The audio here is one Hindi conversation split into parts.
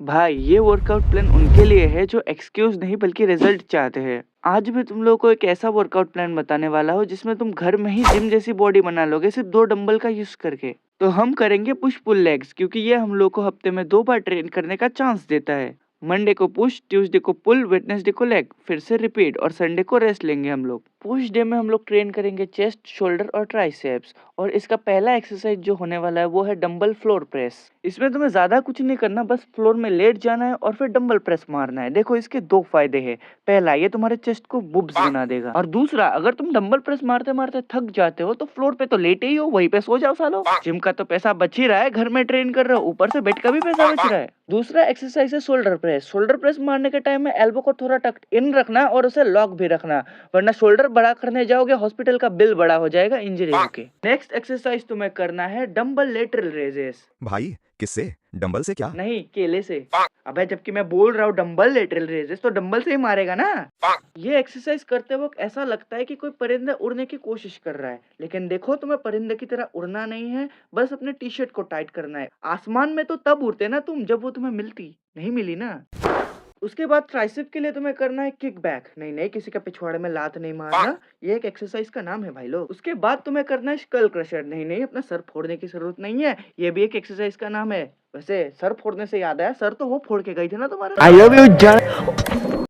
भाई ये वर्कआउट प्लान उनके लिए है जो एक्सक्यूज नहीं बल्कि रिजल्ट चाहते हैं। आज मैं तुम लोगों को एक ऐसा वर्कआउट प्लान बताने वाला हूँ जिसमें तुम घर में ही जिम जैसी बॉडी बना लोगे सिर्फ 2 डंबल का यूज करके। तो हम करेंगे पुश पुल लेग्स क्योंकि ये हम लोग को हफ्ते में 2 बार ट्रेन करने का चांस देता है। मंडे को पुश, ट्यूसडे को पुल, वेडनेसडे को लेग, फिर से रिपीट और संडे को रेस्ट लेंगे हम लोग। पुश डे में हम लोग ट्रेन करेंगे चेस्ट, शोल्डर और ट्राइसेप्स। और इसका पहला एक्सरसाइज जो होने वाला है वो है डंबल फ्लोर प्रेस। इसमें तुम्हें ज्यादा कुछ नहीं करना, बस फ्लोर में लेट जाना है और फिर डंबल प्रेस मारना है। देखो इसके 2 फायदे हैं। पहला, ये तुम्हारे चेस्ट को बुब्स बना देगा, और दूसरा, अगर तुम डंबल प्रेस मारते मारते थक जाते हो तो फ्लोर पे तो लेटे ही हो, वहीं पे सो जाओ सालो। जिम का तो पैसा बच ही रहा है, घर में ट्रेन कर रहे हो, ऊपर से बेड का भी पैसा बच रहा है। दूसरा एक्सरसाइज है शोल्डर प्रेस। शोल्डर प्रेस मारने के टाइम में एल्बो को थोड़ा टक इन रखना और उसे लॉक भी रखना, वरना शोल्डर बड़ा करने जाओगे हॉस्पिटल का बिल बड़ा हो जाएगा इंजरी होके। नेक्स्ट एक्सरसाइज तुम्हें करना है डंबल लेटरल रेजेस। भाई किससे? डंबल से क्या? नहीं, केले से। अबे जबकि मैं बोल रहा हूँ डंबल लेटरल रेजेस तो डंबल से ही मारेगा ना। ये एक्सरसाइज करते वक्त ऐसा लगता है कि कोई परिंदा उड़ने की कोशिश कर रहा है, लेकिन देखो तुम्हें परिंदे की तरह उड़ना नहीं है, बस अपने टी शर्ट को टाइट करना है। आसमान में तो तब उड़ते ना तुम जब वो तुम्हें मिलती, नहीं मिली ना। उसके बाद ट्राइसेप के लिए तुम्हें करना है किक बैक। नहीं नहीं, किसी का पिछवाड़े में लात नहीं मारना, ये एक एक्सरसाइज का नाम है भाई लोग। उसके बाद तुम्हें करना है स्कल क्रशर। नहीं नहीं, अपना सर फोड़ने की जरूरत नहीं है, ये भी एक एक्सरसाइज का नाम है। वैसे सर फोड़ने से याद आया, सर तो वो फोड़ के गई थी ना तुम्हारा। आई लव यू जान।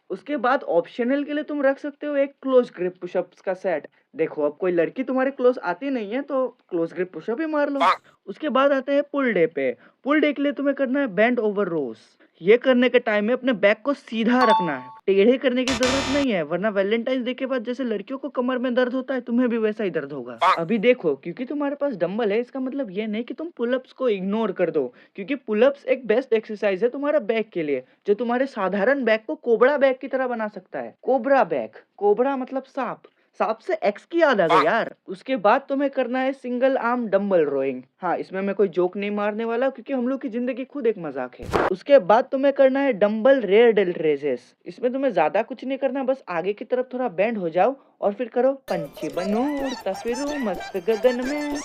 उसके बाद ऑप्शनल के लिए तुम रख सकते हो एक क्लोज ग्रिप पुशअप्स का सेट। देखो अब कोई लड़की तुम्हारे क्लोज आती नहीं है तो क्लोज ग्रिप पुशअप ही मार लो। उसके बाद आते हैं पुल डे पे। पुल डे के लिए तुम्हें करना है बेंड ओवर रोज। ये करने के टाइम में अपने बैक को सीधा रखना है, टेढ़े करने की जरूरत नहीं है, वरना वैलेंटाइन डे के बाद जैसे लड़कियों को कमर में दर्द होता है तुम्हें भी वैसा ही दर्द होगा। अभी देखो, क्योंकि तुम्हारे पास डंबल है इसका मतलब ये नहीं कि तुम पुलअप्स को इग्नोर कर दो, क्योंकि पुलअप्स एक बेस्ट एक्सरसाइज है तुम्हारा बैक के लिए, जो तुम्हारे साधारण बैक को कोबरा बैक की तरह बना सकता है। कोबरा बैक, कोबरा मतलब सांप, सांप से एक्स की याद आ गई यार। उसके बाद तुम्हें करना है सिंगल आर्म डंबल रोइंग। हाँ, इसमें मैं कोई जोक नहीं मारने वाला क्योंकि हम लोग की जिंदगी खुद एक मजाक है। उसके बाद तुम्हें करना है डंबल रेयर डेल्ट रेजेस। इसमें तुम्हें ज्यादा कुछ नहीं करना, बस आगे की तरफ थोड़ा बेंड हो जाओ और फिर करो पंछी बनूं उड़ता फिरूं मस्त गगन में।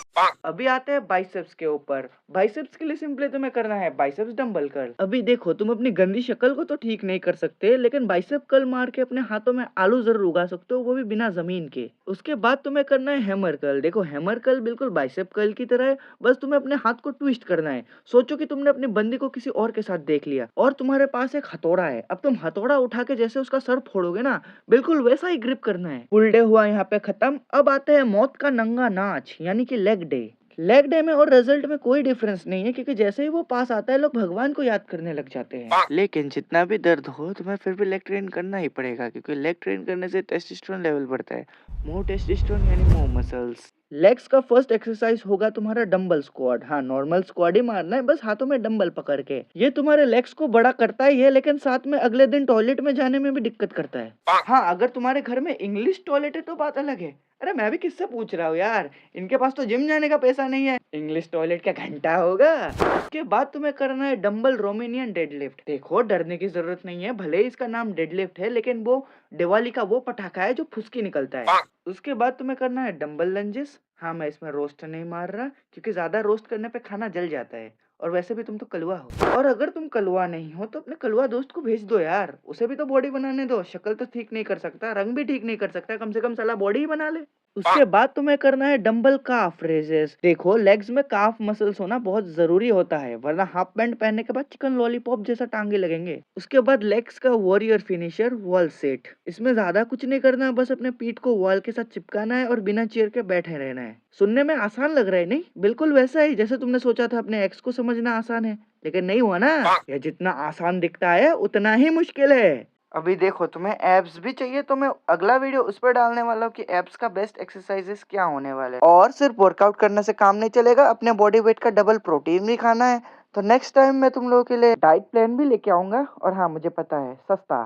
अभी आते हैं बाइसेप्स के ऊपर। बाइसेप्स के लिए सिंपली तुम्हें करना है बाइसेप्स डंबल कर्ल। अभी देखो, तुम अपनी गंदी शक्ल को तो ठीक नहीं कर सकते, लेकिन बाइसेप कर्ल मार के अपने हाथों में आलू जरूर उगा सकते हो, वो भी बिना जमीन के। उसके बाद तुम्हें करना है हैमर कर्ल। देखो हैमर कर्ल बिल्कुल बाइसेप कर्ल की तरह है, बस तुम्हें अपने हाथ को ट्विस्ट करना है। सोचो कि तुमने अपनी बंदी को किसी और के साथ देख लिया और तुम्हारे पास एक हथौड़ा है। अब तुम हथौड़ा उठा के जैसे उसका सर फोड़ोगे ना, बिल्कुल वैसा ही ग्रिप करना है। फुल डे हुआ यहाँ पे खत्म। अब आते हैं मौत का नंगा नाच यानी कि लेग डे। लेग डे में और रिजल्ट में कोई डिफरेंस नहीं है, क्योंकि जैसे ही वो पास आता है लोग भगवान को याद करने लग जाते हैं। लेकिन जितना भी दर्द हो तुम्हें फिर भी लेग ट्रेन करना ही पड़ेगा, क्योंकि लेग ट्रेन करने से टेस्टोस्टेरोन लेवल बढ़ता है। मोर टेस्टोस्टेरोन यानी मोर मसल्स। लेग्स का फर्स्ट एक्सरसाइज होगा तुम्हारा डंबल स्क्वाड। हाँ, नॉर्मल स्क्वाड ही मारना है, बस हाथों में डंबल पकड़ के। ये तुम्हारे लेग्स को बड़ा करता ही है, लेकिन साथ में अगले दिन टॉयलेट में जाने में भी दिक्कत करता है। हाँ, अगर तुम्हारे घर में इंग्लिश टॉयलेट है तो बात अलग है। अरे मैं भी किससे पूछ रहा हूँ यार, इनके पास तो जिम जाने का पैसा नहीं है, इंग्लिश टॉयलेट क्या घंटा होगा। उसके बाद तुम्हें करना है डंबल रोमेनियन डेडलिफ्ट। देखो डरने की जरूरत नहीं है, भले ही इसका नाम डेडलिफ्ट है, लेकिन वो दिवाली का वो पटाखा है जो फुसकी निकलता है। उसके बाद तुम्हें करना है डंबल लंजेस। हाँ, मैं इसमें रोस्ट नहीं मार रहा, क्योंकि ज्यादा रोस्ट करने पे खाना जल जाता है, और वैसे भी तुम तो कलवा हो। और अगर तुम कलवा नहीं हो तो अपने कलवा दोस्त को भेज दो यार, उसे भी तो बॉडी बनाने दो। शक्ल तो ठीक नहीं कर सकता, रंग भी ठीक नहीं कर सकता, कम से कम साला बॉडी ही बना ले। उसके बाद तुम्हें करना है डंबल काफ रेजेस। देखो लेग्स में काफ मसल्स होना बहुत जरूरी होता है, वरना हाफ पैंट पहनने के बाद चिकन लॉलीपॉप जैसा टांगे लगेंगे। उसके बाद लेग्स का वॉरियर फिनिशर वॉल सेट। इसमें ज्यादा कुछ नहीं करना, बस अपने पीठ को वॉल के साथ चिपकाना है और बिना चेयर के बैठे रहना है। सुनने में आसान लग रहा है नहीं? बिल्कुल वैसा ही जैसे तुमने सोचा था अपने एक्स को समझना आसान है, लेकिन नहीं हुआ ना। यह जितना आसान दिखता है उतना ही मुश्किल है। अभी देखो, तुम्हें एब्स भी चाहिए तो मैं अगला वीडियो उस पर डालने वाला हूँ कि एब्स का बेस्ट एक्सरसाइजेस क्या होने वाले हैं। और सिर्फ वर्कआउट करने से काम नहीं चलेगा, अपने बॉडी वेट का डबल प्रोटीन भी खाना है। तो नेक्स्ट टाइम मैं तुम लोगों के लिए डाइट प्लान भी लेके आऊंगा, और हाँ मुझे पता है सस्ता,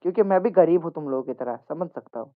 क्योंकि मैं भी गरीब हूँ तुम लोगों की तरह, समझ सकता हूँ।